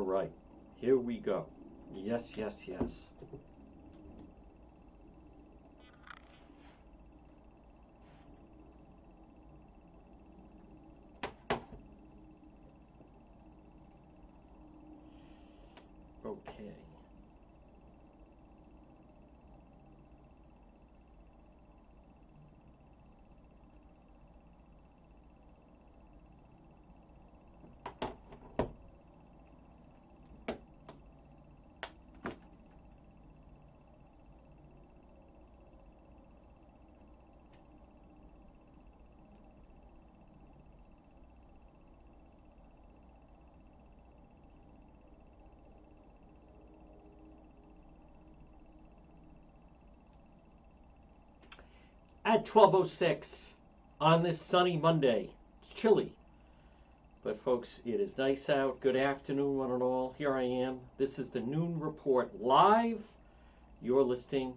right. Here we go. Yes, yes, yes. Okay. At 12:06 on this sunny Monday. It's chilly. But folks, it is nice out. Good afternoon, one and all. Here I am. This is the Noon Report live. You're listening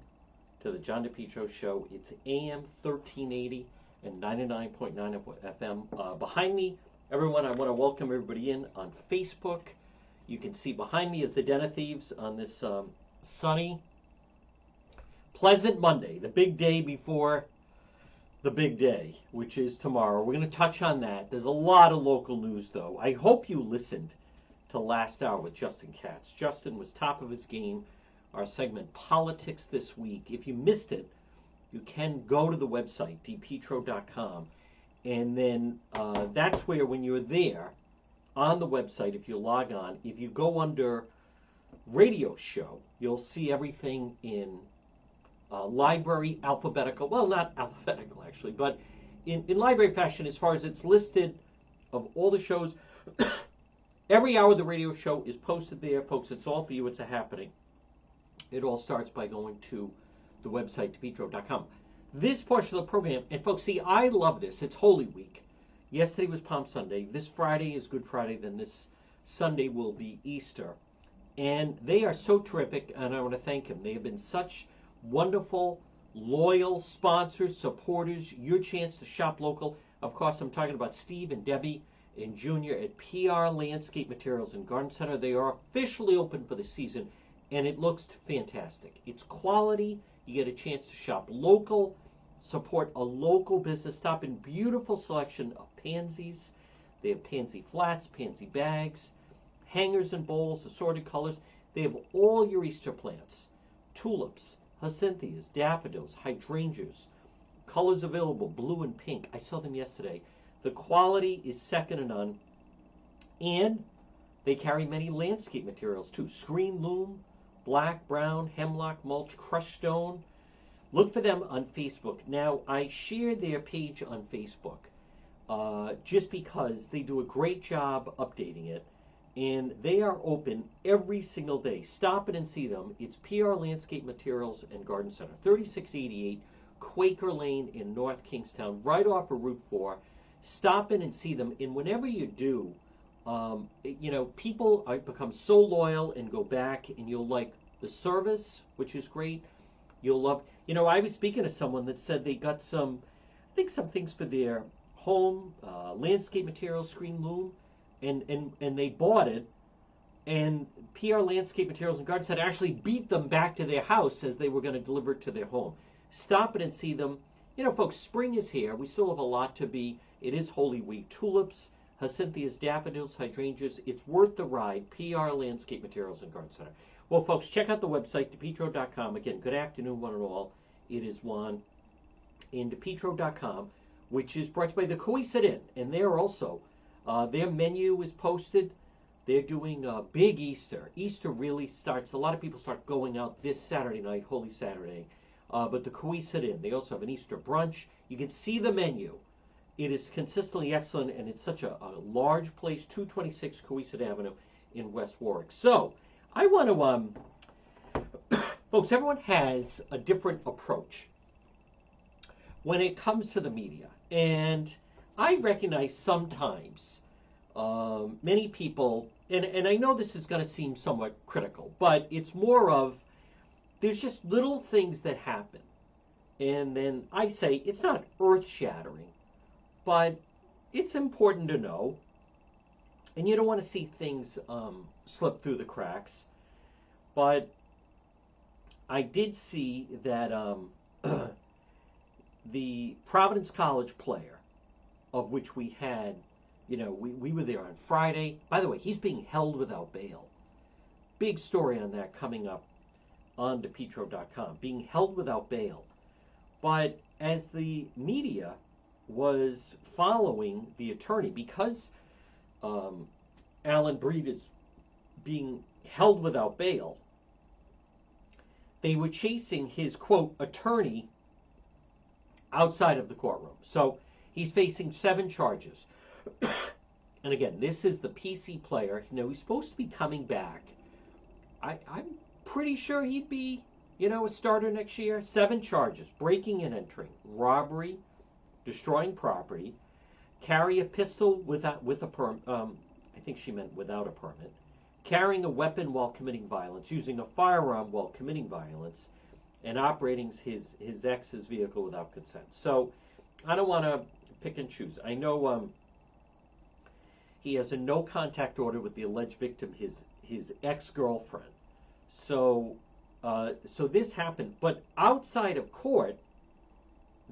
to the John DePetro Show. It's AM 1380 and 99.9 FM. Behind me, everyone, I want to welcome everybody in on Facebook. You can see behind me is the Den of Thieves on this sunny, pleasant Monday, the big day before the big day, which is tomorrow. We're going to touch on that. There's a lot of local news, though. I hope you listened to last hour with Justin Katz. Justin was top of his game. Our segment, Politics This Week. If you missed it, you can go to the website, DePetro.com. And then that's where, when you're there, on the website, if you log on, if you go under radio show, you'll see everything in library alphabetical, well, not alphabetical actually, but in library fashion as far as it's listed of all the shows. Every hour of the radio show is posted there, folks. It's all for you. It's a happening. It all starts by going to the website, DePetro.com. This portion of the program, and folks, see, I love this. It's Holy Week. Yesterday was Palm Sunday. This Friday is Good Friday. Then this Sunday will be Easter. And they are so terrific, and I want to thank them. They have been such wonderful, loyal sponsors, supporters. Your chance to shop local. Of course, I'm talking about Steve and Debbie and Junior at PR Landscape Materials and Garden Center. They are officially open for the season, and it looks fantastic. It's quality. You get a chance to shop local, support a local business. Stop in beautiful selection of pansies. They have pansy flats, pansy bags, hangers and bowls, assorted colors. They have all your Easter plants, tulips, hyacinthus, daffodils, hydrangeas, colors available, blue and pink. I saw them yesterday. The quality is second to none. And they carry many landscape materials too. Screen loom, black, brown, hemlock, mulch, crushed stone. Look for them on Facebook. Now, I share their page on Facebook just because they do a great job updating it. And they are open every single day. Stop in and see them. It's PR Landscape Materials and Garden Center, 3688 Quaker Lane in North Kingstown, right off of Route 4. Stop in and see them. And whenever you do, people become so loyal and go back, and you'll like the service, which is great. You'll love, I was speaking to someone that said they got some things for their home, landscape materials, screen loom. And they bought it, and PR Landscape Materials and Garden Center actually beat them back to their house as they were going to deliver it to their home. Stop it and see them. Folks, spring is here. We still have a lot to be. It is Holy Week. Tulips, hyacinthus, daffodils, hydrangeas. It's worth the ride. PR Landscape Materials and Garden Center. Well, folks, check out the website, DePetro.com. Again, good afternoon, one and all. It is Juan in DePetro.com, which is brought to you by the Coesit Inn, and they're also... their menu is posted. They're doing a big Easter. Easter really starts, a lot of people start going out this Saturday night, Holy Saturday. But the Coesit Inn, they also have an Easter brunch. You can see the menu. It is consistently excellent, and it's such a large place, 226 Coesit Avenue in West Warwick. So, I want to, folks, everyone has a different approach when it comes to the media. And I recognize sometimes many people, and I know this is going to seem somewhat critical, but it's more of, there's just little things that happen. And then I say, it's not earth-shattering, but it's important to know. and you don't want to see things slip through the cracks. But I did see that the Providence College player, of which we had, we were there on Friday. By the way, he's being held without bail. Big story on that coming up on DePetro.com. Being held without bail. But as the media was following the attorney, because Alan Breed is being held without bail, they were chasing his, quote, attorney outside of the courtroom. So he's facing 7 charges. And again, this is the PC player. He's supposed to be coming back. I'm pretty sure he'd be, a starter next year. 7 charges: breaking and entering, robbery, destroying property, carry a pistol with a permit. I think she meant without a permit. Carrying a weapon while committing violence, using a firearm while committing violence, and operating his ex's vehicle without consent. So I don't want to pick and choose. I know he has a no contact order with the alleged victim, his ex-girlfriend. So this happened, but outside of court,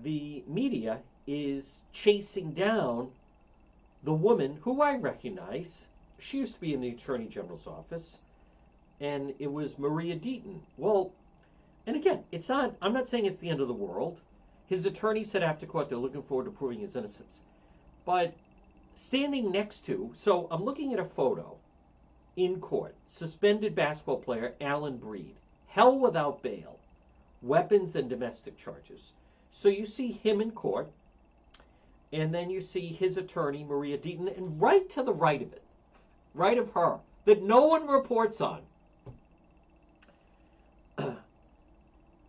the media is chasing down the woman who I recognize. She used to be in the Attorney General's office, and it was Maria Deaton. Well, and again, I'm not saying it's the end of the world. His attorney said after court they're looking forward to proving his innocence. But standing next to, so I'm looking at a photo in court, suspended basketball player Alan Breed, held without bail, weapons and domestic charges. So you see him in court, and then you see his attorney, Maria Deaton, and right to the right of it, right of her, that no one reports on,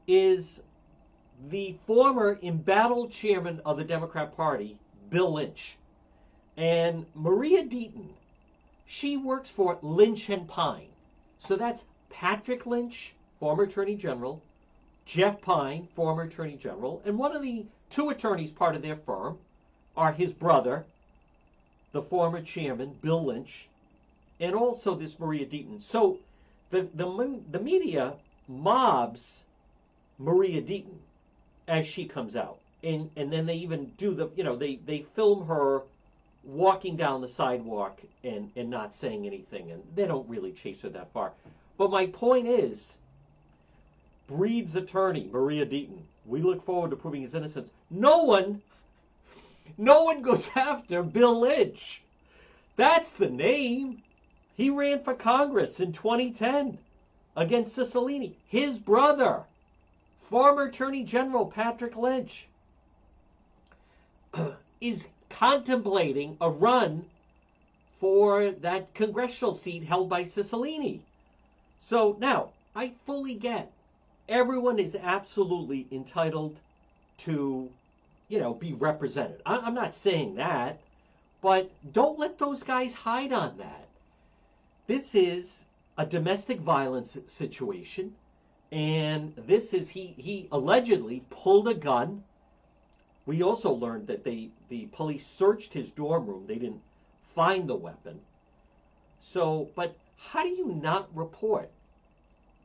is the former embattled chairman of the Democrat Party, Bill Lynch. And Maria Deaton, she works for Lynch and Pine. So that's Patrick Lynch, former Attorney General, Jeff Pine, former Attorney General, and one of the 2 attorneys part of their firm are his brother, the former chairman, Bill Lynch, and also this Maria Deaton. So the media mobs Maria Deaton as she comes out. And then they even do they film her walking down the sidewalk and not saying anything, and they don't really chase her that far. But my point is, Breed's attorney, Maria Deaton, we look forward to proving his innocence. No one goes after Bill Lynch. That's the name. He ran for Congress in 2010 against Cicilline. His brother, former Attorney General Patrick Lynch, is contemplating a run for that congressional seat held by Cicilline. So now, I fully get everyone is absolutely entitled to, be represented. I'm not saying that, but don't let those guys hide on that. This is a domestic violence situation, and this is, he allegedly pulled a gun. We also learned that the police searched his dorm room. They didn't find the weapon. So, but how do you not report?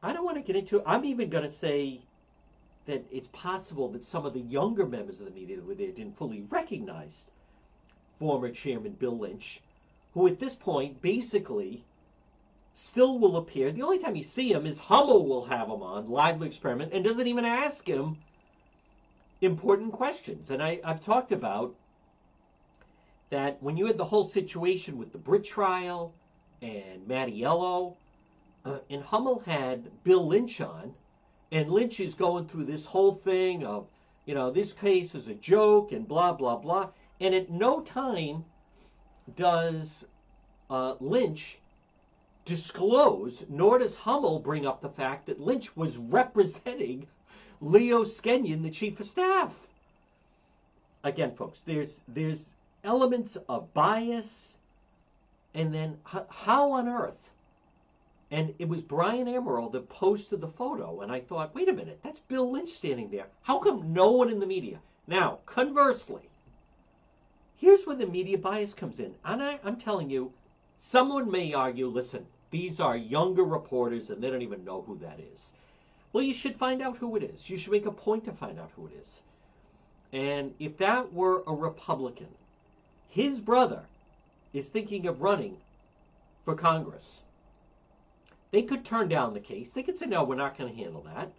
I don't want to get into it. I'm even going to say that it's possible that some of the younger members of the media that were there didn't fully recognize former Chairman Bill Lynch, who at this point basically still will appear. The only time you see him is Hummel will have him on, Lively Experiment, and doesn't even ask him important questions. And I've talked about that when you had the whole situation with the Britt trial and Mattiello, and Hummel had Bill Lynch on, and Lynch is going through this whole thing of, this case is a joke and blah, blah, blah. And at no time does Lynch disclose, nor does Hummel bring up the fact that Lynch was representing Leo Skenyon, the chief of staff. Again, folks, there's elements of bias, and then how on earth? And it was Brian Amaral that posted the photo, and I thought, wait a minute, that's Bill Lynch standing there. How come no one in the media? Now, conversely, here's where the media bias comes in. And I'm telling you, Someone may argue, listen, these are younger reporters and they don't even know who that is. Well, you should find out who it is. You should make a point to find out who it is. And if that were a Republican, his brother is thinking of running for Congress, they could turn down the case. They could say, no, we're not going to handle that.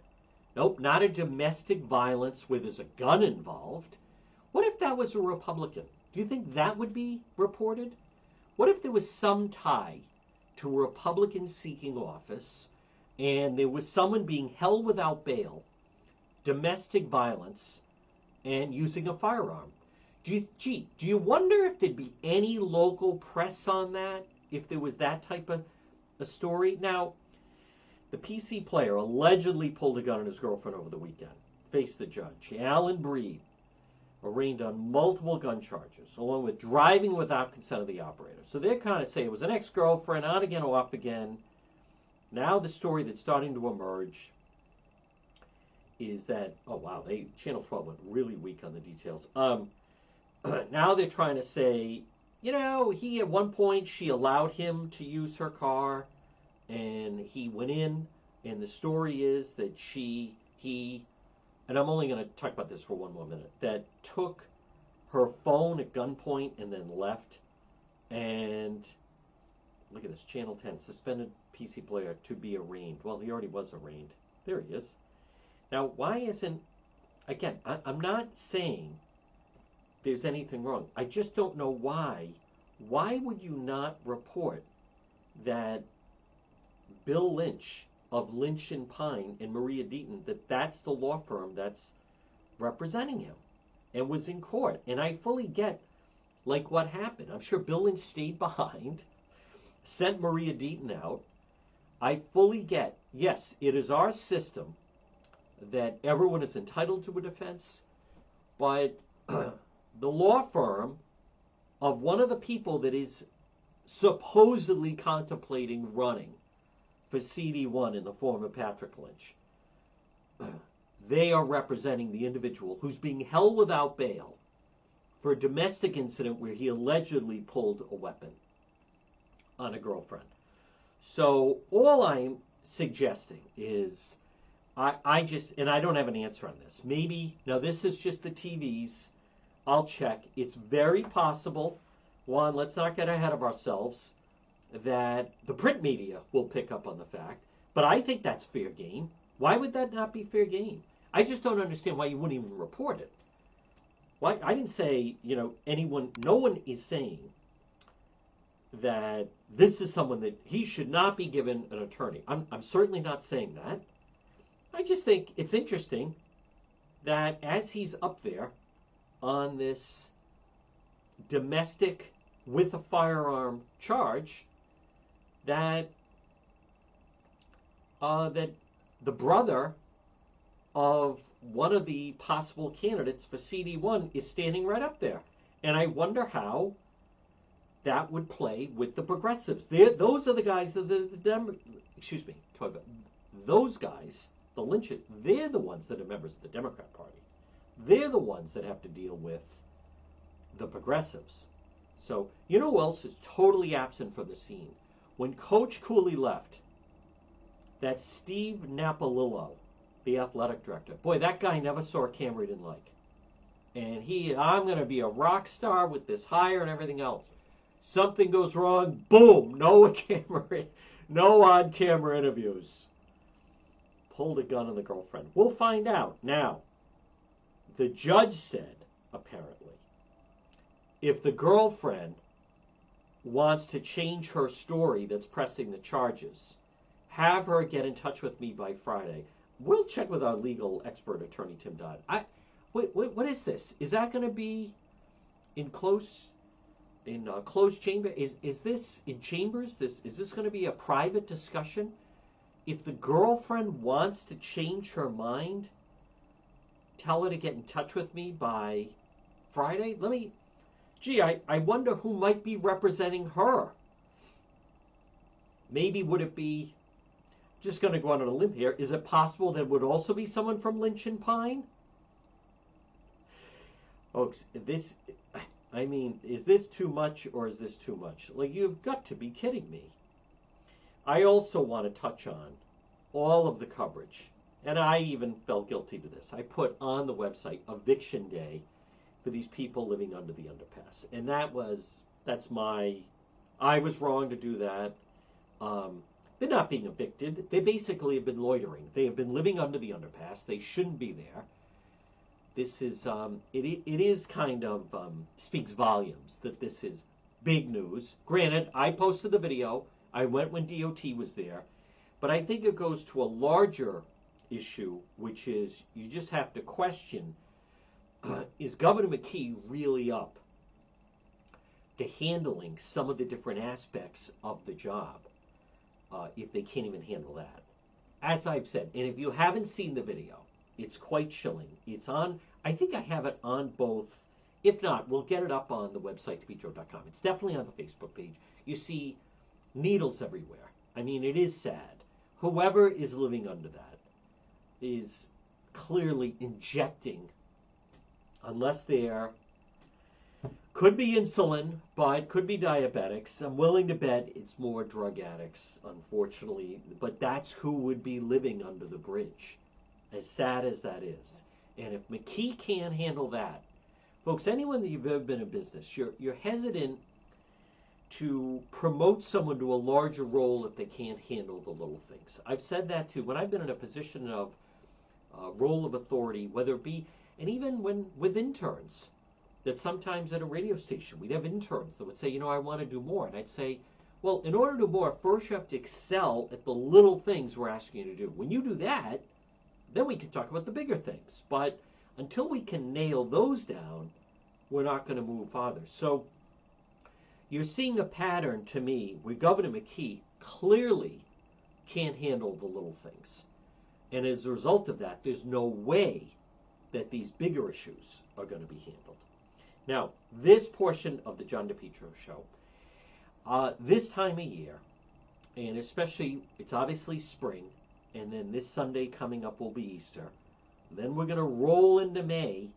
Nope, not a domestic violence where there's a gun involved. What if that was a Republican? Do you think that would be reported? What if there was some tie to a Republican seeking office and there was someone being held without bail, domestic violence, and using a firearm? Do you wonder if there'd be any local press on that if there was that type of a story? Now, the PC player allegedly pulled a gun on his girlfriend over the weekend, faced the judge. Alan Breed, arraigned on multiple gun charges, along with driving without consent of the operator. So they're kind of saying it was an ex-girlfriend, on again, off again. Now the story that's starting to emerge is that, oh wow, Channel 12 went really weak on the details. Now they're trying to say, he at one point, she allowed him to use her car, and he went in, and the story is that he, and I'm only going to talk about this for one more minute, that took her phone at gunpoint and then left. And look at this, Channel 10, suspended PC player to be arraigned. Well, he already was arraigned. There he is. Now, why isn't, again, I'm not saying there's anything wrong. I just don't know why. Why would you not report that Bill Lynch of Lynch and Pine and Maria Deaton, that's the law firm that's representing him and was in court? And I fully get what happened. I'm sure Bill Lynch stayed behind, sent Maria Deaton out. I fully get, yes, it is our system that everyone is entitled to a defense, but the law firm of one of the people that is supposedly contemplating running for CD1 in the form of Patrick Lynch, they are representing the individual who's being held without bail for a domestic incident where he allegedly pulled a weapon on a girlfriend. So all I'm suggesting is, I don't have an answer on this. Maybe, now this is just the TVs. I'll check. It's very possible, one, let's not get ahead of ourselves, that the print media will pick up on the fact. But I think that's fair game. Why would that not be fair game? I just don't understand why you wouldn't even report it. Why? I didn't say, anyone, no one is saying that this is someone that he should not be given an attorney. I'm certainly not saying that. I just think it's interesting that as he's up there on this domestic with a firearm charge, that that the brother of one of the possible candidates for CD1 is standing right up there. And I wonder how that would play with the progressives. Those are the guys that those guys, the Lynches, they're the ones that are members of the Democrat Party. They're the ones that have to deal with the progressives. So, who else is totally absent from the scene? When Coach Cooley left, that's Steve Napolillo, the athletic director. Boy, that guy never saw a camera he didn't like. And I'm going to be a rock star with this hire and everything else. Something goes wrong, boom, no on-camera interviews. Pulled a gun on the girlfriend. We'll find out. Now, the judge said, apparently, if the girlfriend wants to change her story that's pressing the charges, have her get in touch with me by Friday. We'll check with our legal expert attorney, Tim Dodd. What is this? Is that going to be in closed chamber? Is this in chambers? Is this going to be a private discussion? If the girlfriend wants to change her mind, tell her to get in touch with me by Friday. I wonder who might be representing her. Maybe would it be, just going to go out on a limb here, is it possible that it would also be someone from Lynch and Pine? Folks, I mean, is this too much or is this too much? Like, you've got to be kidding me. I also want to touch on all of the coverage, and I even felt guilty to this. I put on the website eviction day for these people living under the underpass, and I was wrong to do that. They're not being evicted. They basically have been loitering. They have been living under the underpass. They shouldn't be there. This is it is kind of speaks volumes that this is big news. Granted, I posted the video. I went when DOT was there, but I think it goes to a larger issue, which is you just have to question: is Governor McKee really up to handling some of the different aspects of the job? If they can't even handle that, as I've said, and if you haven't seen the video, it's quite chilling. It's on. I think I have it on both. If not, we'll get it up on the website, DePetro.com. It's definitely on the Facebook page. You see needles everywhere. I mean, it is sad. Whoever is living under that is clearly injecting, unless they're, could be insulin, but could be diabetics. I'm willing to bet it's more drug addicts, unfortunately. But that's who would be living under the bridge, as sad as that is. And if McKee can't handle that, folks, anyone that you've ever been in business, you're hesitant to promote someone to a larger role if they can't handle the little things. I've said that too. When I've been in a position of role of authority, whether it be, and even when with interns, that sometimes at a radio station, we'd have interns that would say, I want to do more. And I'd say, well, in order to do more, first you have to excel at the little things we're asking you to do. When you do that, then we can talk about the bigger things. But until we can nail those down, we're not going to move farther. So you're seeing a pattern to me where Governor McKee clearly can't handle the little things. And as a result of that, there's no way that these bigger issues are going to be handled. Now, this portion of the John DePetro show, this time of year, and especially, it's obviously spring, and then this Sunday coming up will be Easter. Then we're going to roll into May.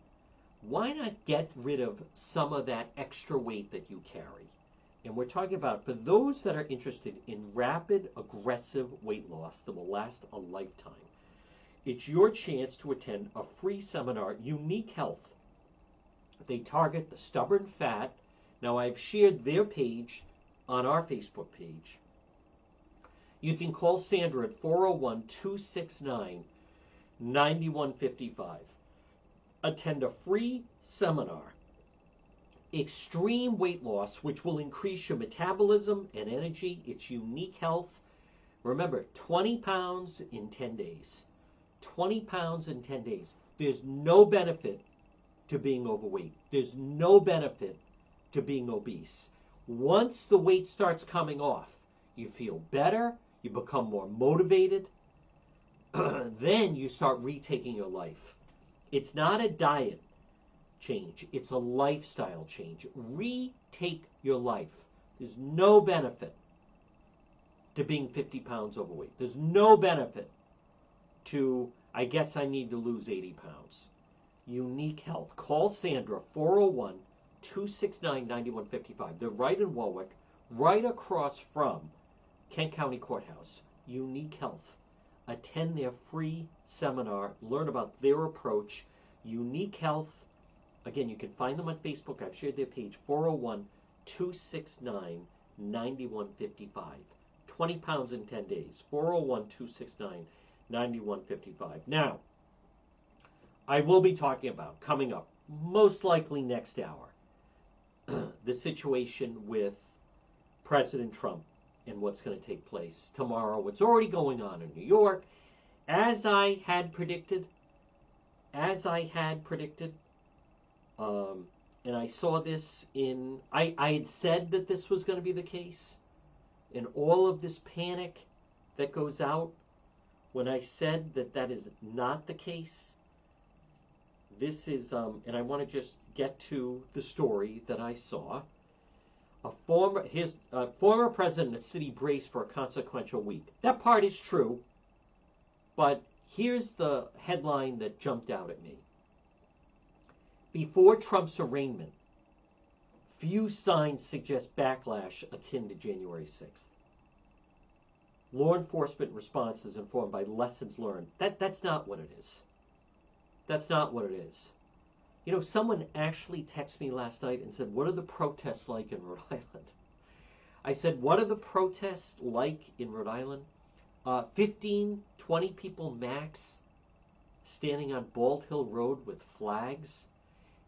Why not get rid of some of that extra weight that you carry? And we're talking about, for those that are interested in rapid, aggressive weight loss that will last a lifetime, it's your chance to attend a free seminar, Unique Health. They target the stubborn fat. Now, I've shared their page on our Facebook page. You can call Sandra at 401-269-9155. Attend a free seminar, Extreme Weight Loss, which will increase your metabolism and energy. It's Unique Health. Remember, 20 pounds in 10 days. 20 pounds in 10 days. There's no benefit to being overweight. There's no benefit to being obese. Once the weight starts coming off, you feel better, you become more motivated, then you start retaking your life. It's not a diet change, it's a lifestyle change. Retake your life. There's no benefit to being 50 pounds overweight. There's no benefit to, I guess I need to lose 80 pounds. Unique Health. Call Sandra, 401-269-9155. They're right in Warwick, right across from Kent County Courthouse. Unique Health. Attend their free seminar. Learn about their approach. Unique Health. Again, you can find them on Facebook. I've shared their page, 401-269-9155. 20 pounds in 10 days. 401-269-9155. Now, I will be talking about, coming up, most likely next hour, the situation with President Trump and what's going to take place tomorrow, what's already going on in New York. As I had predicted, and I saw this in, I had said that this was going to be the case, and all of this panic that goes out when I said that that is not the case. This is, and I want to just get to the story that I saw. Former president of city braced for a consequential week. That part is true, but here's the headline that jumped out at me. Before Trump's arraignment, Few signs suggest backlash akin to January 6th. Law enforcement response is informed by lessons learned. That's not what it is. That's not what it is. You know, someone actually texted me last night and said, what are the protests like in Rhode Island? I said, what are the protests like in Rhode Island? 15, 20 people max standing on Bald Hill Road with flags.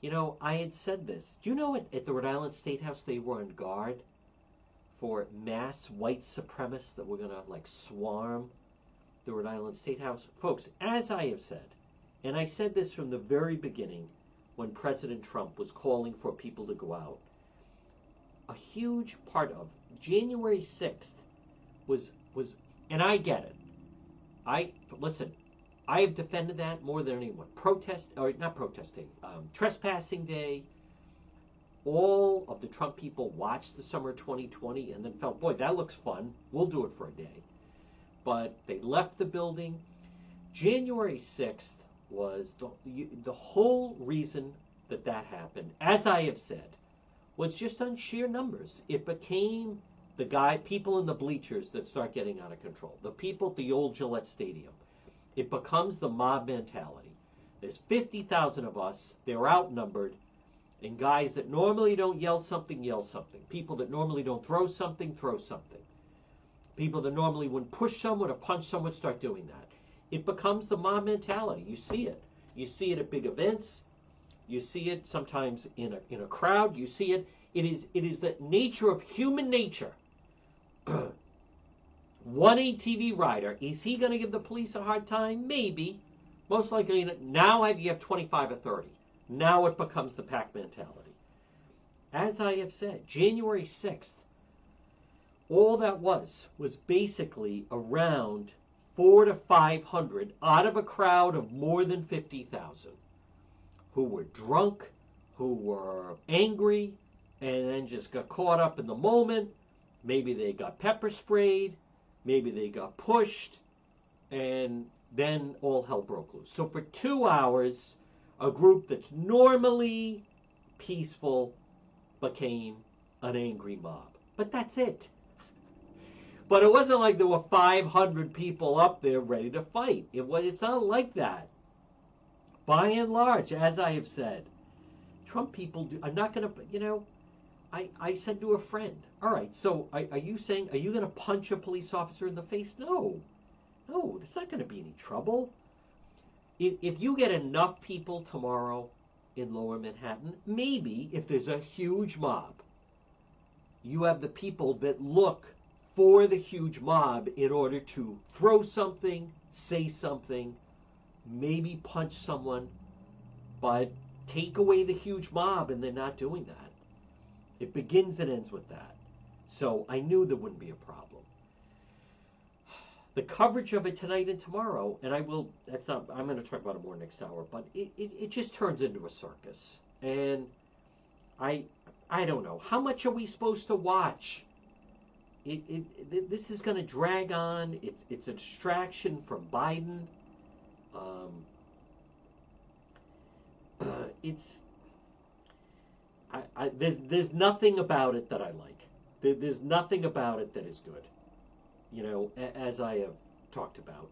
You know, I had said this. Do you know at the Rhode Island State House they were on guard for mass white supremacists that were going to like swarm the Rhode Island State House? Folks, as I have said, and I said this from the very beginning when President Trump was calling for people to go out, a huge part of January 6th was, and I get it. Listen, I have defended that more than anyone. Trespassing day. All of the Trump people watched the summer of 2020 and then felt, boy, that looks fun. We'll do it for a day. But they left the building. January 6th was the whole reason that happened, as I have said, was just on sheer numbers. It became people in the bleachers that start getting out of control. The people at the old Gillette Stadium. It becomes the mob mentality. There's 50,000 of us. They're outnumbered. And guys that normally don't yell something, yell something. People that normally don't throw something, throw something. People that normally wouldn't push someone or punch someone start doing that. It becomes the mob mentality. You see it. You see it at big events. You see it sometimes in a crowd. You see it. It is the nature of human nature. One ATV rider, is he going to give the police a hard time? Maybe. Most likely, now you have 25 or 30. Now it becomes the pack mentality. As I have said, January 6th, all that was basically around 400 to 500 out of a crowd of more than 50,000 who were drunk, who were angry, and then just got caught up in the moment. Maybe they got pepper sprayed. Maybe they got pushed. And then all hell broke loose. So for 2 hours, a group that's normally peaceful became an angry mob. But that's it. But it wasn't like there were 500 people up there ready to fight. It's not like that. By and large, as I have said, Trump people are not going to, I said to a friend, all right, so are you saying, are you going to punch a police officer in the face? No, there's not going to be any trouble. If you get enough people tomorrow in Lower Manhattan, maybe if there's a huge mob, you have the people that look for the huge mob in order to throw something, say something, maybe punch someone, but take away the huge mob and they're not doing that. It begins and ends with that. So I knew there wouldn't be a problem. The coverage of it tonight and tomorrow, and I'm going to talk about it more next hour, but it just turns into a circus. And I don't know. How much are we supposed to watch? This is going to drag on. It's a distraction from Biden. There's nothing about it that I like. There's nothing about it that is good. As I have talked about.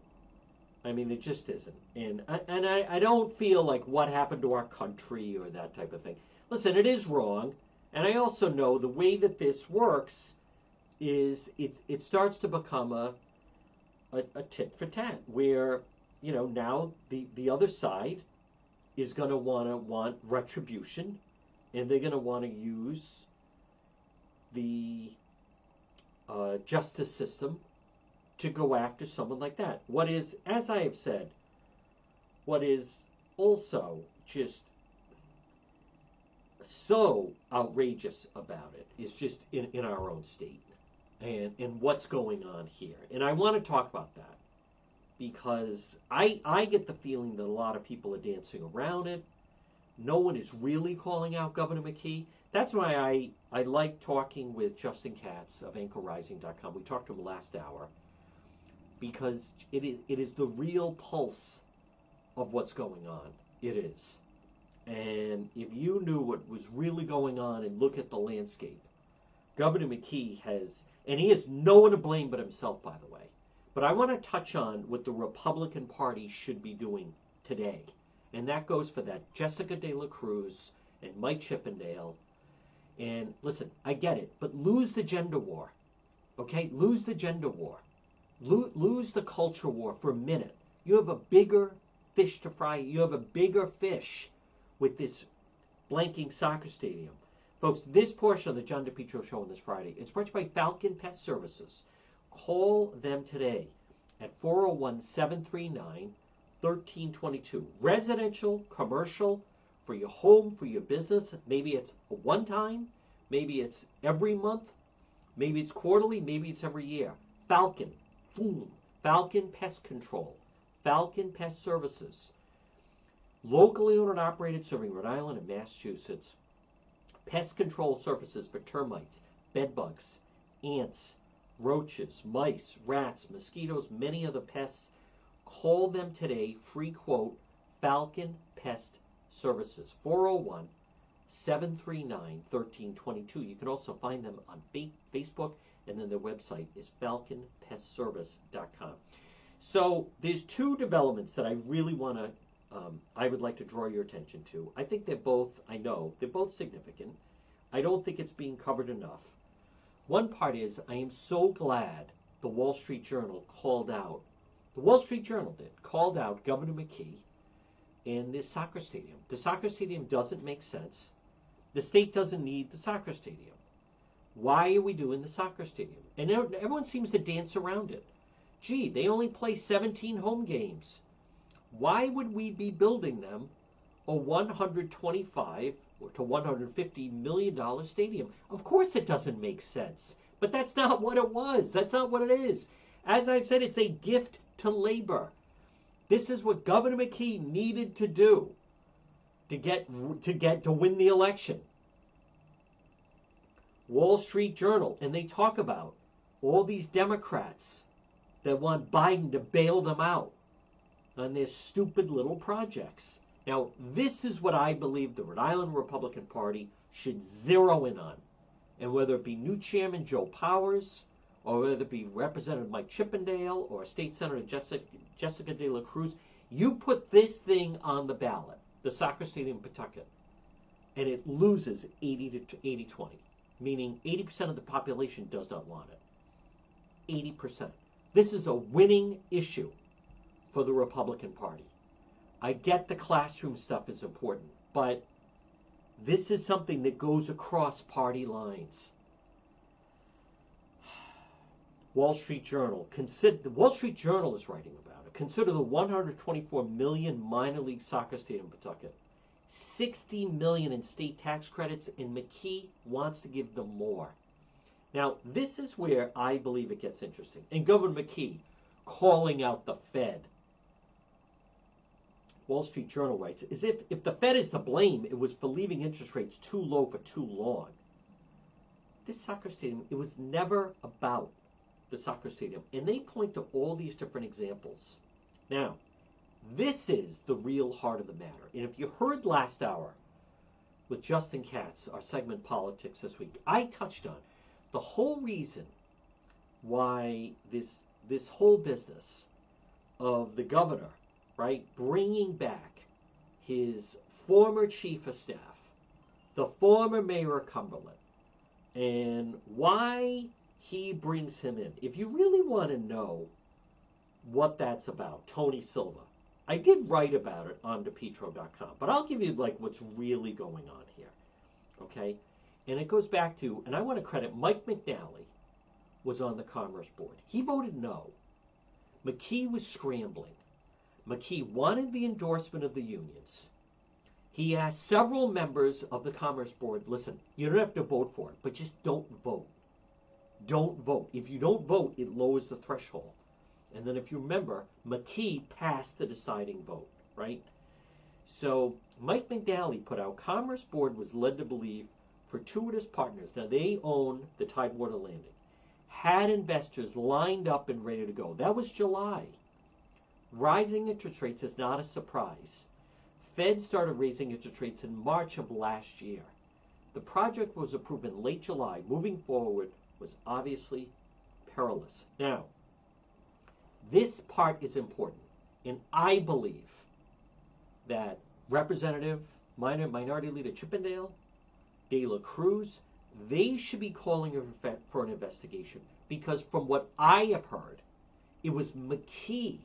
I mean, it just isn't. And I don't feel like what happened to our country or that type of thing. Listen, it is wrong. And I also know the way that this works is it starts to become a tit for tat, where now the other side is going to want retribution, and they're going to want to use the justice system to go after someone like that. What is, as I have said, what is also just so outrageous about it is just in our own state and what's going on here. And I want to talk about that because I get the feeling that a lot of people are dancing around it. No one is really calling out Governor McKee. That's why I like talking with Justin Katz of anchorrising.com. We talked to him last hour because it is the real pulse of what's going on. It is. And if you knew what was really going on and look at the landscape, Governor McKee has, and he has no one to blame but himself, by the way. But I want to touch on what the Republican Party should be doing today. And that goes for that Jessica De La Cruz and Mike Chippendale. And listen, I get it, but lose the gender war. Okay? Lose the gender war. Lose the culture war for a minute. You have a bigger fish to fry. You have a bigger fish with this blanking soccer stadium. Folks, this portion of the John DePetro Show on this Friday is brought to you by Falcon Pest Services. Call them today at 401-739-1322. Residential, commercial, for your home, for your business. Maybe it's a one time, maybe it's every month, maybe it's quarterly, maybe it's every year. Falcon, boom, Falcon Pest Control, Falcon Pest Services. Locally owned and operated, serving Rhode Island and Massachusetts. Pest control services for termites, bedbugs, ants, roaches, mice, rats, mosquitoes, many other pests. Call them today. Free quote, Falcon Pest Services, 401-739-1322. You can also find them on Facebook, and then their website is falconpestservice.com. So there's two developments that I really want to I would like to draw your attention to. I think they're both significant. I don't think it's being covered enough. One part is I am so glad the Wall Street Journal called out Governor McKee and this soccer stadium. The soccer stadium doesn't make sense. The state doesn't need the soccer stadium. Why are we doing the soccer stadium? And everyone seems to dance around it. Gee, they only play 17 home games. Why would we be building them a $125 to $150 million stadium? Of course it doesn't make sense. But that's not what it was. That's not what it is. As I've said, it's a gift to labor. This is what Governor McKee needed to do to win the election. Wall Street Journal, and they talk about all these Democrats that want Biden to bail them out on their stupid little projects. Now, this is what I believe the Rhode Island Republican Party should zero in on. And whether it be new chairman Joe Powers, or whether it be Representative Mike Chippendale, or State Senator Jessica De La Cruz, you put this thing on the ballot, the soccer stadium in Pawtucket, and it loses 80-20, meaning 80% of the population does not want it. 80%. This is a winning issue for the Republican Party. I get the classroom stuff is important, but this is something that goes across party lines. Wall Street Journal is writing about it. Consider the $124 million minor league soccer stadium in Pawtucket, $60 million in state tax credits, and McKee wants to give them more. Now, this is where I believe it gets interesting. And Governor McKee calling out the Fed. Wall Street Journal writes, as if the Fed is to blame, it was for leaving interest rates too low for too long. This soccer stadium, it was never about the soccer stadium. And they point to all these different examples. Now, this is the real heart of the matter. And if you heard last hour with Justin Katz, our segment Politics this week, I touched on the whole reason why this whole business of the governor, right, bringing back his former chief of staff, the former mayor of Cumberland, and why he brings him in. If you really want to know what that's about, Tony Silva, I did write about it on DePetro.com, but I'll give you like what's really going on here, okay? And it goes back to, and I want to credit Mike McNally was on the Commerce Board. He voted no. McKee was scrambling. McKee wanted the endorsement of the unions. He asked several members of the Commerce Board, listen, you don't have to vote for it, but just don't vote. Don't vote. If you don't vote, it lowers the threshold. And then if you remember, McKee passed the deciding vote, right? So Mike McNally put out, Commerce Board was led to believe fortuitous partners, now they own the Tidewater Landing, had investors lined up and ready to go. That was July. Rising interest rates is not a surprise. Fed started raising interest rates in March of last year. The project was approved in late July. Moving forward was obviously perilous. Now, this part is important, and I believe that Representative Minority Leader Chippendale, De La Cruz, they should be calling for an investigation, because from what I have heard, it was McKee,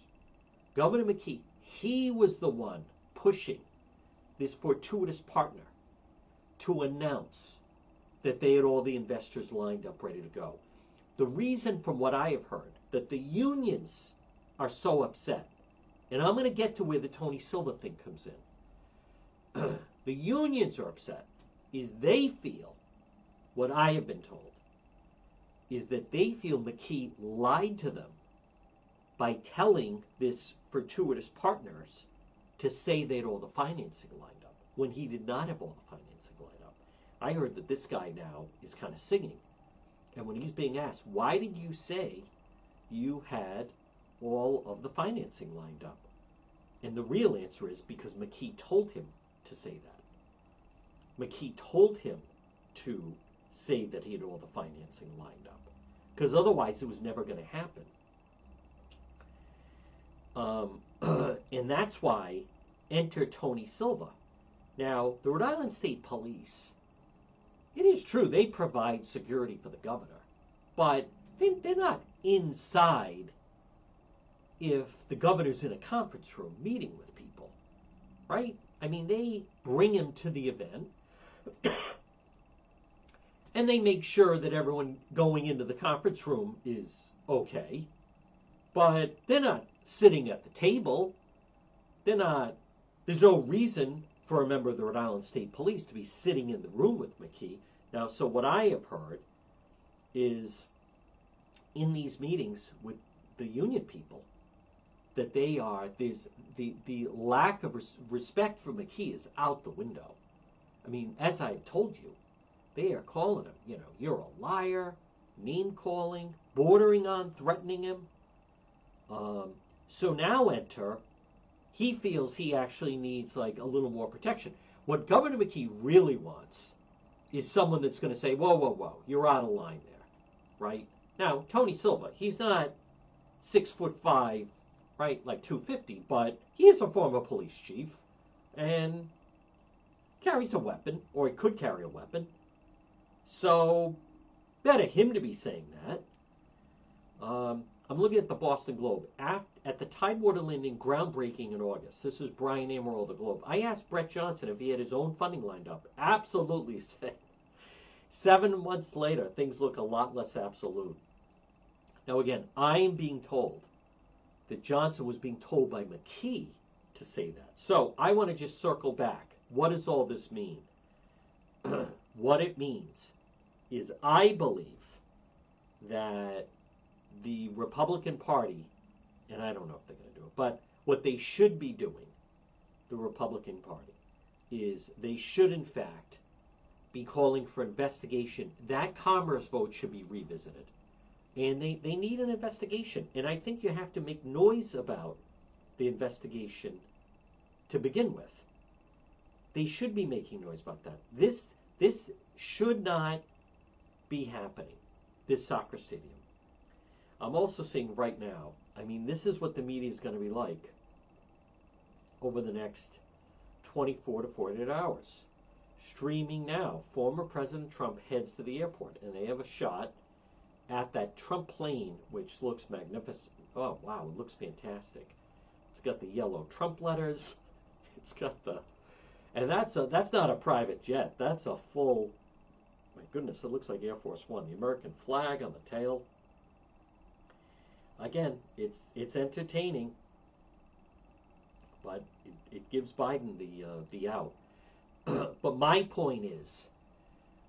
Governor McKee, he was the one pushing this fortuitous partner to announce that they had all the investors lined up ready to go. The reason, from what I have heard, that the unions are so upset, and I'm going to get to where the Tony Silva thing comes in. The unions are upset is they feel, what I have been told, is that they feel McKee lied to them by telling this fortuitous partners to say they had all the financing lined up, when he did not have all the financing lined up. I heard that this guy now is kind of singing. And when he's being asked, why did you say you had all of the financing lined up? And the real answer is because McKee told him to say that. McKee told him to say that he had all the financing lined up, because otherwise it was never going to happen. And that's why enter Tony Silva. Now, the Rhode Island State Police, it is true, they provide security for the governor, but they're not inside if the governor's in a conference room meeting with people, right? I mean, they bring him to the event, and they make sure that everyone going into the conference room is okay, but they're not sitting at the table. There's no reason for a member of the Rhode Island State Police to be sitting in the room with McKee. Now, so what I have heard is in these meetings with the union people, that there's the lack of respect for McKee is out the window. I mean, as I've told you, they are calling him, you're a liar, name calling, bordering on threatening him. So now enter, he feels he actually needs like a little more protection. What Governor McKee really wants is someone that's going to say, whoa, you're out of line there, right? Now, Tony Silva, he's not 6'5", right, like 250, but he is a former police chief and carries a weapon, or he could carry a weapon. So, better him to be saying that. I'm looking at the Boston Globe. At the Tidewater Landing groundbreaking in August, this is Brian Amaral of the Globe. I asked Brett Johnson if he had his own funding lined up. Absolutely said. 7 months later, things look a lot less absolute. Now again, I am being told that Johnson was being told by McKee to say that. So I want to just circle back. What does all this mean? What it means is I believe that the Republican Party, and I don't know if they're going to do it, but what they should be doing, the Republican Party, is they should in fact be calling for investigation. That commerce vote should be revisited. And they need an investigation. And I think you have to make noise about the investigation to begin with. They should be making noise about that. This should not be happening, this soccer stadium. I'm also seeing right now, I mean, this is what the media is going to be like over the next 24 to 48 hours. Streaming now, former President Trump heads to the airport, and they have a shot at that Trump plane, which looks magnificent. Oh, wow, it looks fantastic. It's got the yellow Trump letters. It's got the... And that's not a private jet. That's a full... My goodness, it looks like Air Force One. The American flag on the tail. Again, it's entertaining, but it gives Biden the out. But my point is,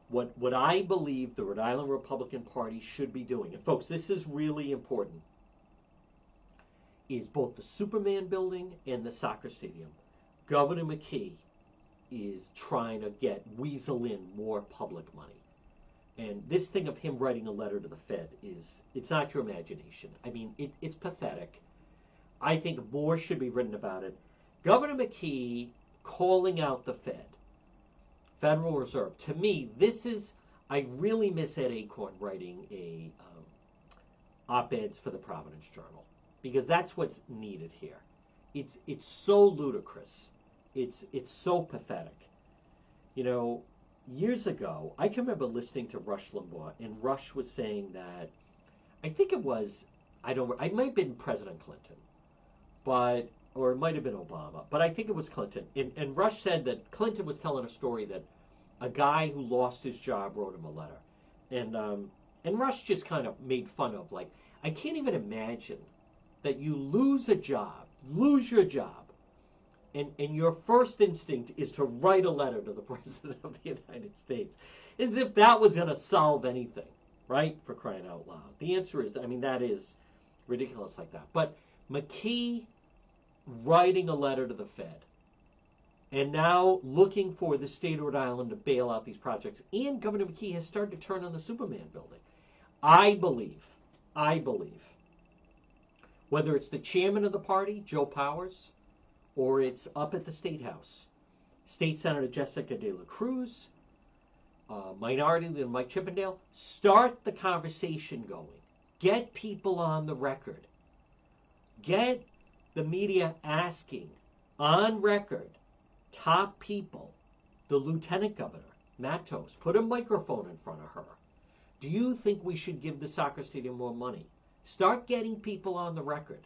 what I believe the Rhode Island Republican Party should be doing, and folks, this is really important, is both the Superman building and the soccer stadium. Governor McKee is trying to weasel in more public money. And this thing of him writing a letter to the Fed it's not your imagination. I mean, it's pathetic. I think more should be written about it. Governor McKee, calling out the Federal Reserve. To me, I really miss Ed Acorn writing op-eds for the Providence Journal, because that's what's needed here. It's so ludicrous. It's so pathetic. You know, years ago, I can remember listening to Rush Limbaugh, and Rush was saying that, I think it was, it might have been President Clinton, or it might have been Obama, but I think it was Clinton. And Rush said that Clinton was telling a story that a guy who lost his job wrote him a letter. And Rush just kind of made fun of, like, I can't even imagine that you lose your job, and your first instinct is to write a letter to the President of the United States, as if that was going to solve anything, right? For crying out loud. The answer is, that is ridiculous like that. But McKee writing a letter to the Fed, and now looking for the state of Rhode Island to bail out these projects, and Governor McKee has started to turn on the Superman building. I believe, whether it's the chairman of the party, Joe Powers, or it's up at the State House, State Senator Jessica De La Cruz, Minority Leader Mike Chippendale, start the conversation going. Get people on the record. Get the media asking, on record, top people, the Lieutenant Governor, Matos, put a microphone in front of her. Do you think we should give the soccer stadium more money? Start getting people on the record.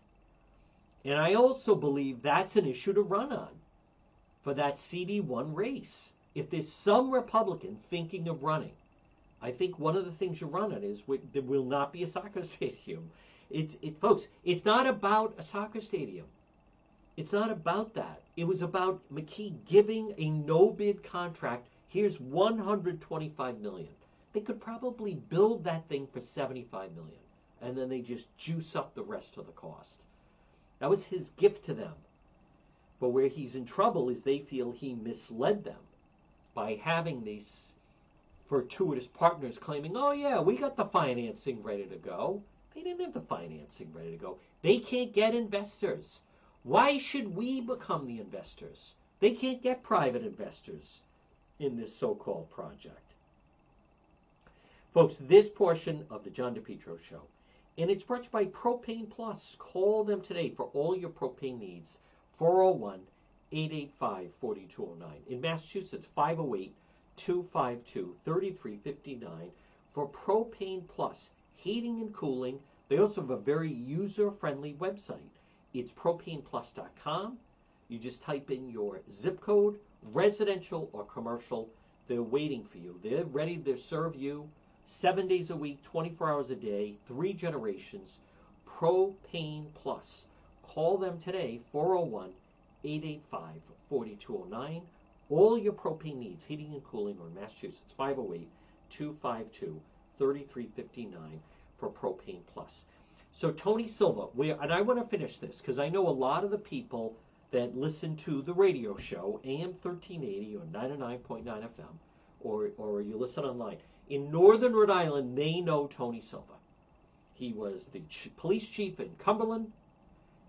And I also believe that's an issue to run on for that CD1 race. If there's some Republican thinking of running, I think one of the things you run on is there will not be a soccer stadium. Folks, it's not about a soccer stadium. It's not about that. It was about McKee giving a no-bid contract. Here's $125 million. They could probably build that thing for $75 million, and then they just juice up the rest of the cost. That was his gift to them. But where he's in trouble is they feel he misled them by having these fortuitous partners claiming, oh yeah, we got the financing ready to go. They didn't have the financing ready to go. They can't get investors. Why should we become the investors? They can't get private investors in this so-called project. Folks, this portion of the John DePetro Show, and it's brought to you by Propane Plus. Call them today for all your propane needs. 401-885-4209. In Massachusetts, 508-252-3359 for Propane Plus heating and cooling. They also have a very user-friendly website. It's propaneplus.com. You just type in your zip code, residential or commercial. They're waiting for you. They're ready to serve you 7 days a week, 24 hours a day, 3 generations. Propane Plus. Call them today, 401-885-4209. All your propane needs, heating and cooling, or in Massachusetts, 508-252-3359 for Propane Plus. So Tony Silva, and I want to finish this because I know a lot of the people that listen to the radio show, AM 1380 or 99.9 FM, or you listen online. In Northern Rhode Island, they know Tony Silva. He was the police chief in Cumberland.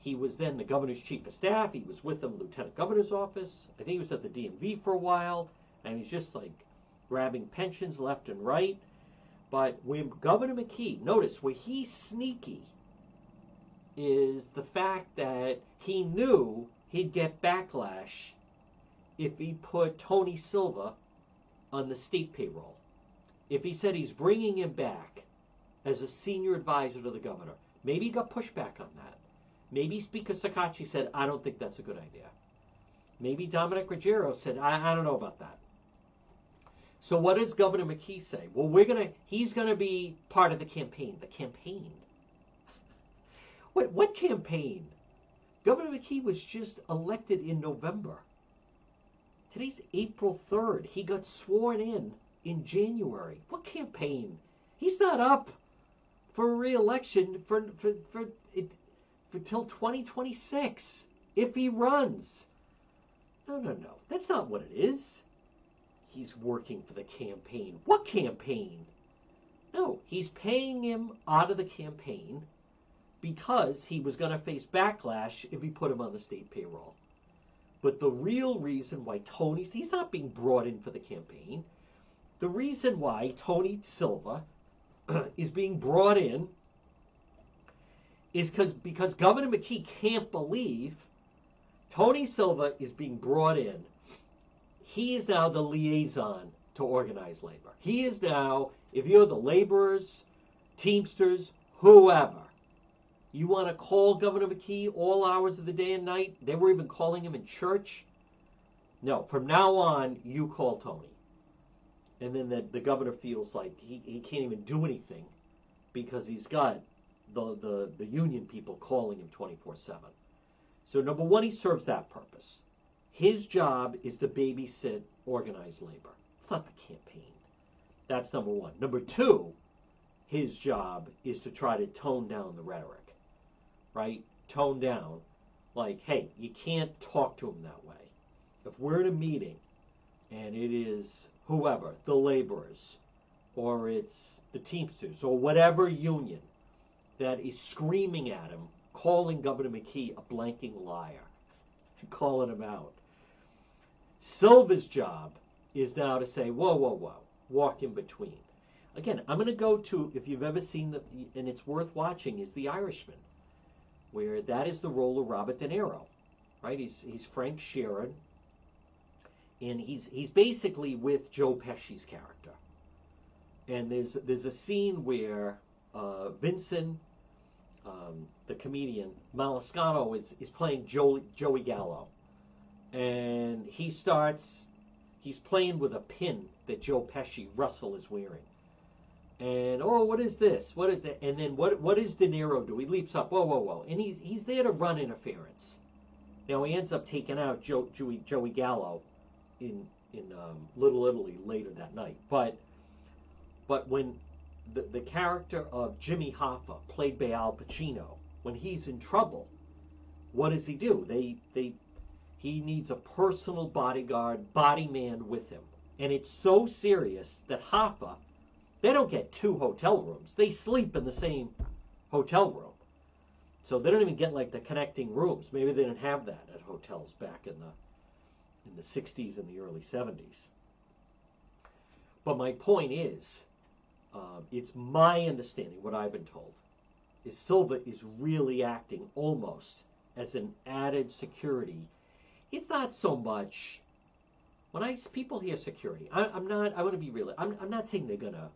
He was then the governor's chief of staff. He was with the lieutenant governor's office. I think he was at the DMV for a while, and he's just like grabbing pensions left and right. But when Governor McKee, notice where he's sneaky is the fact that he knew he'd get backlash if he put Tony Silva on the state payroll. If he said he's bringing him back as a senior advisor to the governor, maybe he got pushback on that. Maybe Speaker Sacacci said, I don't think that's a good idea. Maybe Dominic Ruggiero said, I don't know about that. So what does Governor McKee say? Well, he's gonna be part of the campaign. The campaign? What campaign? Governor McKee was just elected in November. Today's April 3rd. He got sworn in January. What campaign? He's not up for re-election for till 2026 if he runs. No. That's not what it is. He's working for the campaign. What campaign? No, he's paying him out of the campaign because he was going to face backlash if he put him on the state payroll. But the real reason why he's not being brought in for the campaign. The reason why Tony Silva is being brought in is because Governor McKee can't believe Tony Silva is being brought in. He is now the liaison to organized labor. He is now, if you're the laborers, Teamsters, whoever, you want to call Governor McKee all hours of the day and night. They were even calling him in church. No, from now on, you call Tony. And then the governor feels like he can't even do anything because he's got the union people calling him 24/7. So number one, he serves that purpose. His job is to babysit organized labor. It's not the campaign. That's number one. Number two, his job is to try to tone down the rhetoric, right? Tone down. Like, hey, you can't talk to him that way. If we're in a meeting and it is whoever, the laborers, or it's the Teamsters, or whatever union that is screaming at him, calling Governor McKee a blanking liar, calling him out. Silva's job is now to say, whoa, whoa, whoa, walk in between. Again, I'm going to go to, if you've ever seen, and it's worth watching, is The Irishman, where that is the role of Robert De Niro, right? He's Frank Sheeran, and he's basically with Joe Pesci's character. And there's a scene where Vincent, the comedian, Malascano is playing Joey Gallo. And he's playing with a pin that Joe Pesci, Russell, is wearing. And, oh, what is this? What is that? And then what does De Niro do? He leaps up, whoa, whoa, whoa. And he's there to run interference. Now, he ends up taking out Joey Gallo in Little Italy later that night. But when the character of Jimmy Hoffa, played by Al Pacino, when he's in trouble, what does he do? He needs a personal bodyguard, body man with him. And it's so serious that Hoffa, they don't get 2 hotel rooms. They sleep in the same hotel room. So they don't even get like the connecting rooms. Maybe they didn't have that at hotels back in the 60s and the early 70s. But my point is, it's my understanding, what I've been told, is Silva is really acting almost as an added security. It's not so much, when people hear security, I want to be real, I'm not saying they're going to,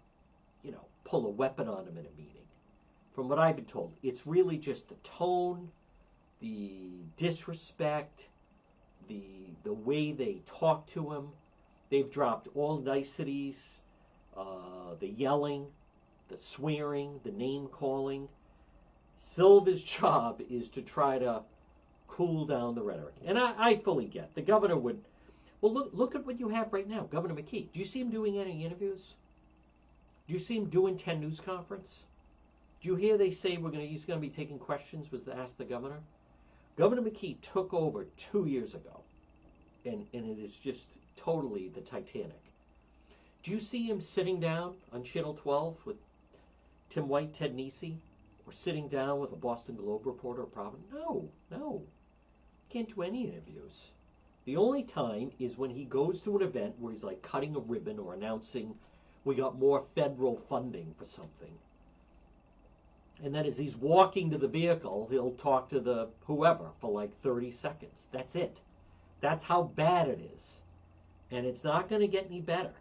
pull a weapon on him in a meeting. From what I've been told, it's really just the tone, the disrespect, the way they talk to him. They've dropped all niceties, the yelling, the swearing, the name calling. Silva's job is to try to cool down the rhetoric. And I fully get. The governor would, well, look at what you have right now, Governor McKee. Do you see him doing any interviews? Do you see him doing 10 news conference? Do you hear they say he's going to be taking questions, was asked the governor? Governor McKee took over 2 years ago, and it is just totally the Titanic. Do you see him sitting down on Channel 12 with Tim White, Ted Nesi, or sitting down with a Boston Globe reporter or Providence? No. Can't do any interviews. The only time is when he goes to an event where he's like cutting a ribbon or announcing we got more federal funding for something. And then as he's walking to the vehicle, he'll talk to the whoever for like 30 seconds. That's it. That's how bad it is. And it's not going to get any better.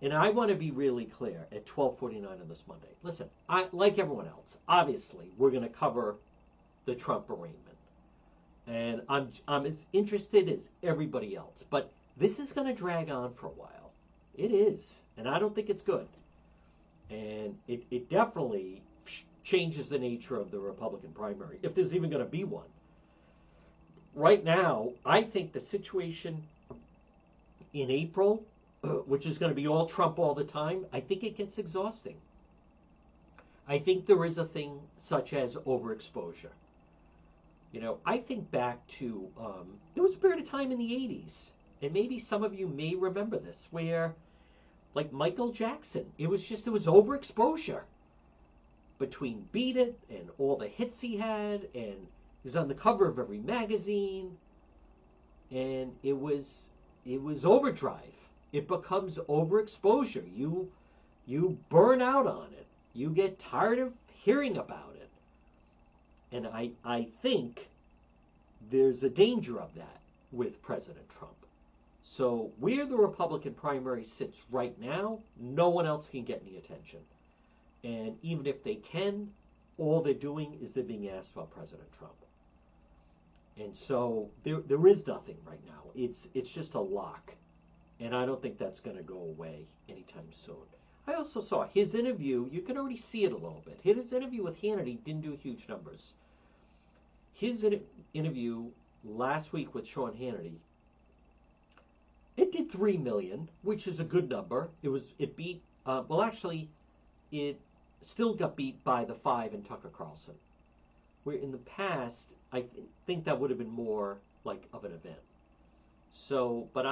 And I want to be really clear at 12:49 on this Monday. Listen, like everyone else, obviously, we're going to cover the Trump arraignment. And I'm as interested as everybody else. But this is going to drag on for a while. It is. And I don't think it's good. And it definitely changes the nature of the Republican primary, if there's even going to be one. Right now, I think the situation in April, which is going to be all Trump all the time, I think it gets exhausting. I think there is a thing such as overexposure. I think back to, there was a period of time in the 80s, and maybe some of you may remember this, where, like Michael Jackson, it was overexposure between Beat It and all the hits he had, and he was on the cover of every magazine. and it was overdrive. It becomes overexposure. You burn out on it. You get tired of hearing about it. And I think there's a danger of that with President Trump. So where the Republican primary sits right now, no one else can get any attention. And even if they can, all they're doing is they're being asked about President Trump. And so there is nothing right now. It's just a lock. And I don't think that's going to go away anytime soon. I also saw his interview. You can already see it a little bit. His interview with Hannity didn't do huge numbers. His interview last week with Sean Hannity, it did 3 million, which is a good number. It beat, it still got beat by the 5 in Tucker Carlson. Where in the past, I think that would have been more like of an event. So, but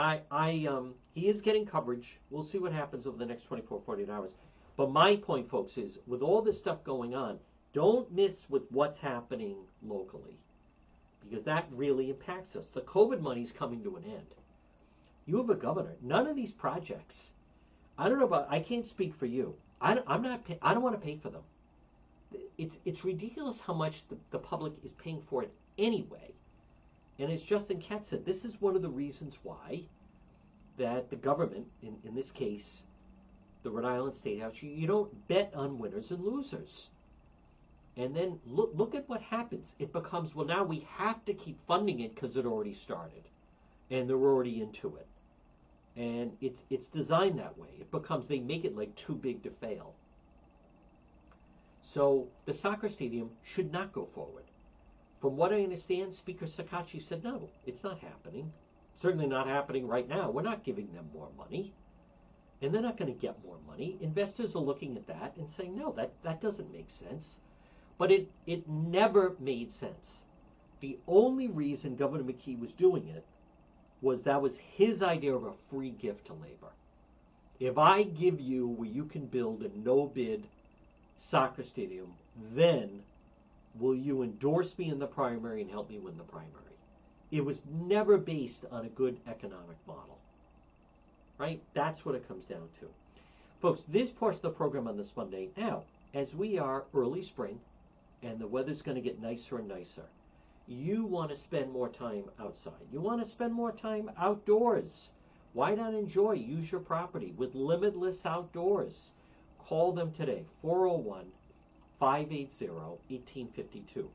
he is getting coverage. We'll see what happens over the next 24, 48 hours. But my point, folks, is with all this stuff going on, don't miss with what's happening locally, because that really impacts us. The COVID money's coming to an end. You have a governor. None of these projects, I don't know about, I can't speak for you. I don't want to pay for them. It's ridiculous how much the public is paying for it anyway. And as Justin Katz said, this is one of the reasons why that the government, in this case, the Rhode Island State House, you don't bet on winners and losers. And then look at what happens. It becomes, well, now we have to keep funding it because it already started. And they're already into it. And it's designed that way. It becomes, they make it like too big to fail. So the soccer stadium should not go forward. From what I understand, Speaker Sakachi said, no, it's not happening. Certainly not happening right now. We're not giving them more money. And they're not going to get more money. Investors are looking at that and saying, no, that doesn't make sense. But it never made sense. The only reason Governor McKee was doing it was that was his idea of a free gift to labor. If I give you where you can build a no-bid soccer stadium, then will you endorse me in the primary and help me win the primary? It was never based on a good economic model. Right? That's what it comes down to. Folks, this portion of the program on this Monday, now, as we are early spring, and the weather's going to get nicer and nicer, you want to spend more time outside. You want to spend more time outdoors. Why not enjoy, use your property with Limitless Outdoors? Call them today, 401-580-1852.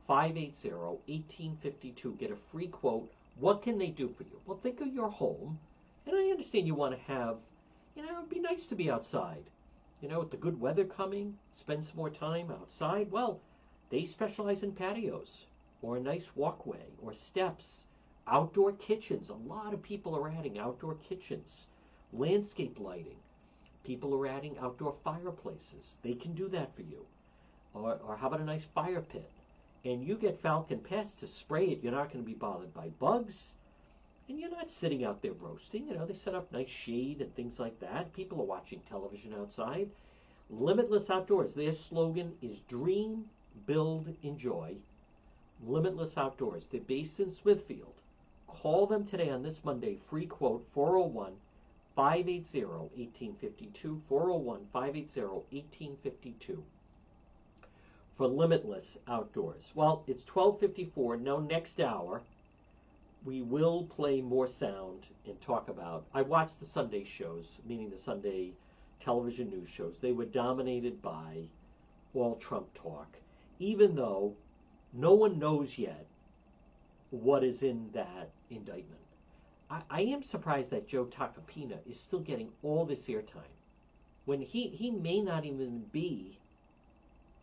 401-580-1852. Get a free quote. What can they do for you? Well, think of your home. And I understand you want to have, it'd be nice to be outside. With the good weather coming, spend some more time outside. Well, they specialize in patios or a nice walkway or steps, outdoor kitchens. A lot of people are adding outdoor kitchens, landscape lighting. People are adding outdoor fireplaces. They can do that for you. Or how about a nice fire pit? And you get Falcon Pest to spray it. You're not going to be bothered by bugs. And you're not sitting out there roasting. They set up nice shade and things like that. People are watching television outside. Limitless Outdoors. Their slogan is Dream, Build, Enjoy. Limitless Outdoors. They're based in Smithfield. Call them today on this Monday. Free quote, 401-580-1852. 401-580-1852. For Limitless Outdoors. Well, it's 12:54. Now, next hour, we will play more sound and talk about, I watched the Sunday shows, meaning the Sunday television news shows. They were dominated by all Trump talk, even though no one knows yet what is in that indictment. I am surprised that Joe Tacopina is still getting all this airtime when he may not even be,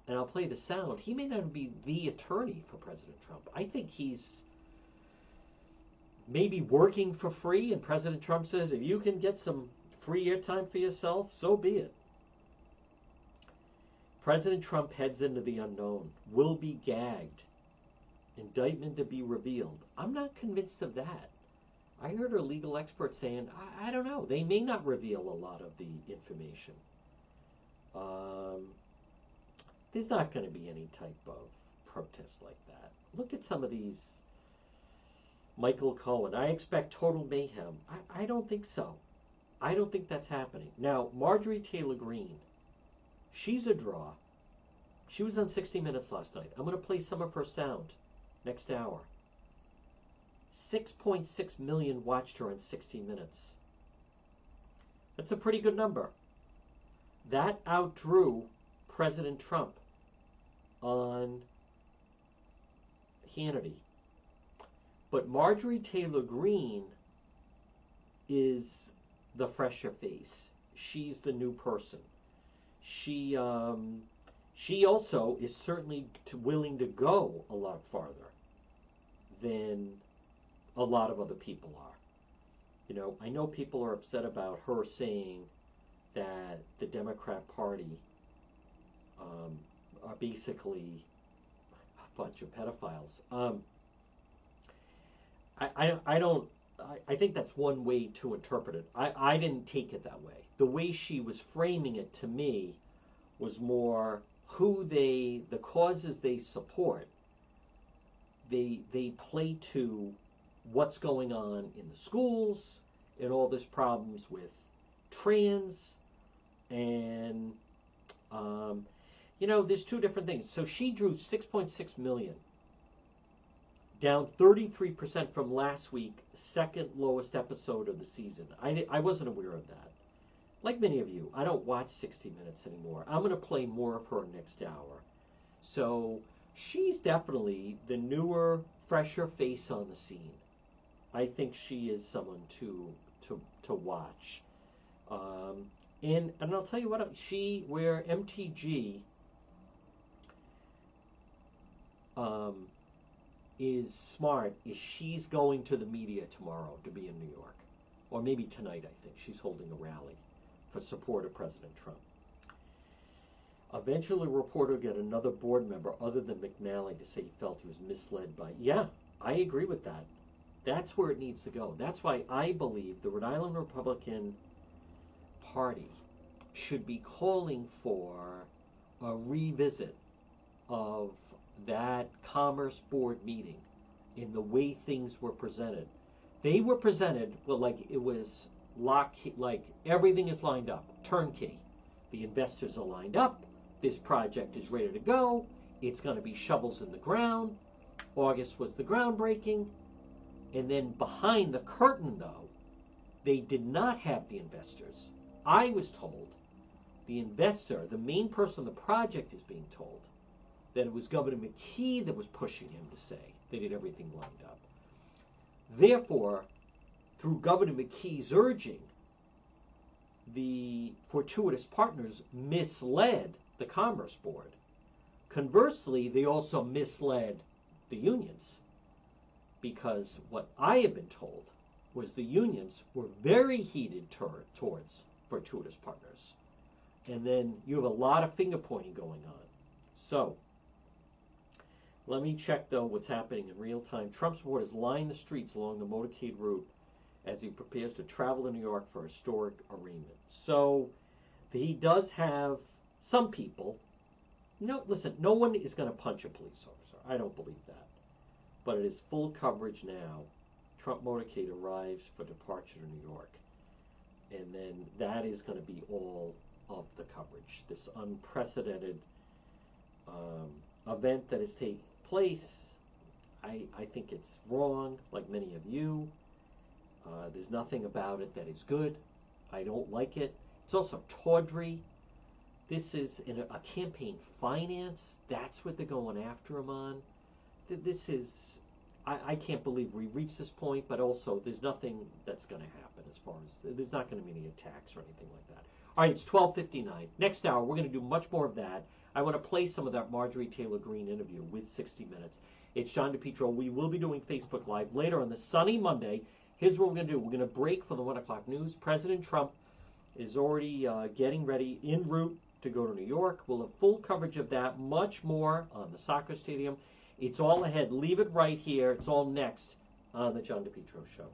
and I'll play the sound, he may not even be the attorney for President Trump. I think he's maybe working for free, and President Trump says, if you can get some free airtime for yourself, so be it. President Trump heads into the unknown, will be gagged, indictment to be revealed. I'm not convinced of that. I heard a legal expert saying, I don't know, they may not reveal a lot of the information. There's not going to be any type of protest like that. Look at some of these Michael Cohen, I expect total mayhem. I don't think so. I don't think that's happening. Now, Marjorie Taylor Greene, she's a draw. She was on 60 Minutes last night. I'm going to play some of her sound next hour. 6.6 million watched her in 60 Minutes. That's a pretty good number. That outdrew President Trump on Hannity. But Marjorie Taylor Greene is the fresher face. She's the new person. She also is certainly willing to go a lot farther than a lot of other people are. You know, I know people are upset about her saying that the Democrat Party are basically a bunch of pedophiles. I think that's one way to interpret it. I didn't take it that way. The way she was framing it to me was more the causes they support. They play to what's going on in the schools and all this problems with trans and there's two different things. So she drew 6.6 million, down 33% from last week, second lowest episode of the season. I wasn't aware of that. Like many of you, I don't watch 60 Minutes anymore. I'm going to play more of her next hour. So she's definitely the newer, fresher face on the scene. I think she is someone to watch. And I'll tell you what, where MTG is smart, is she's going to the media tomorrow to be in New York. Or maybe tonight, I think. She's holding a rally for support of President Trump. Eventually, a reporter will get another board member other than McNally to say he felt he was misled by... Yeah, I agree with that. That's where it needs to go. That's why I believe the Rhode Island Republican Party should be calling for a revisit of that Commerce Board meeting in the way things were presented. They were presented, well, like it was like everything is lined up, turnkey. The investors are lined up. This project is ready to go. It's going to be shovels in the ground. August was the groundbreaking. And then behind the curtain, though, they did not have the investors. I was told the investor, the main person on the project, is being told that it was Governor McKee that was pushing him to say they did everything lined up. Therefore, through Governor McKee's urging, the fortuitous partners misled the Commerce Board. Conversely, they also misled the unions, because what I have been told was the unions were very heated towards fortuitous partners. And then you have a lot of finger pointing going on. So, let me check, though, what's happening in real time. Trump supporters line the streets along the motorcade route as he prepares to travel to New York for a historic arraignment. So, he does have some people. No, listen, no one is going to punch a police officer. I don't believe that. But it is full coverage now. Trump motorcade arrives for departure to New York. And then that is going to be all of the coverage. This unprecedented event that is taking place, I think it's wrong, like many of you. There's nothing about it that is good. I don't like it. It's also tawdry. This is a campaign finance. That's what they're going after him on. This is, I can't believe we reached this point, but also there's nothing that's going to happen as far as, there's not going to be any attacks or anything like that. All right, it's 12:59. Next hour, we're going to do much more of that. I want to play some of that Marjorie Taylor Greene interview with 60 Minutes. It's John DePetro. We will be doing Facebook Live later on this sunny Monday. Here's what we're going to do. We're going to break for the 1 o'clock news. President Trump is already getting ready en route to go to New York. We'll have full coverage of that, much more on the soccer stadium. It's all ahead. Leave it right here. It's all next on the John DePetro Show.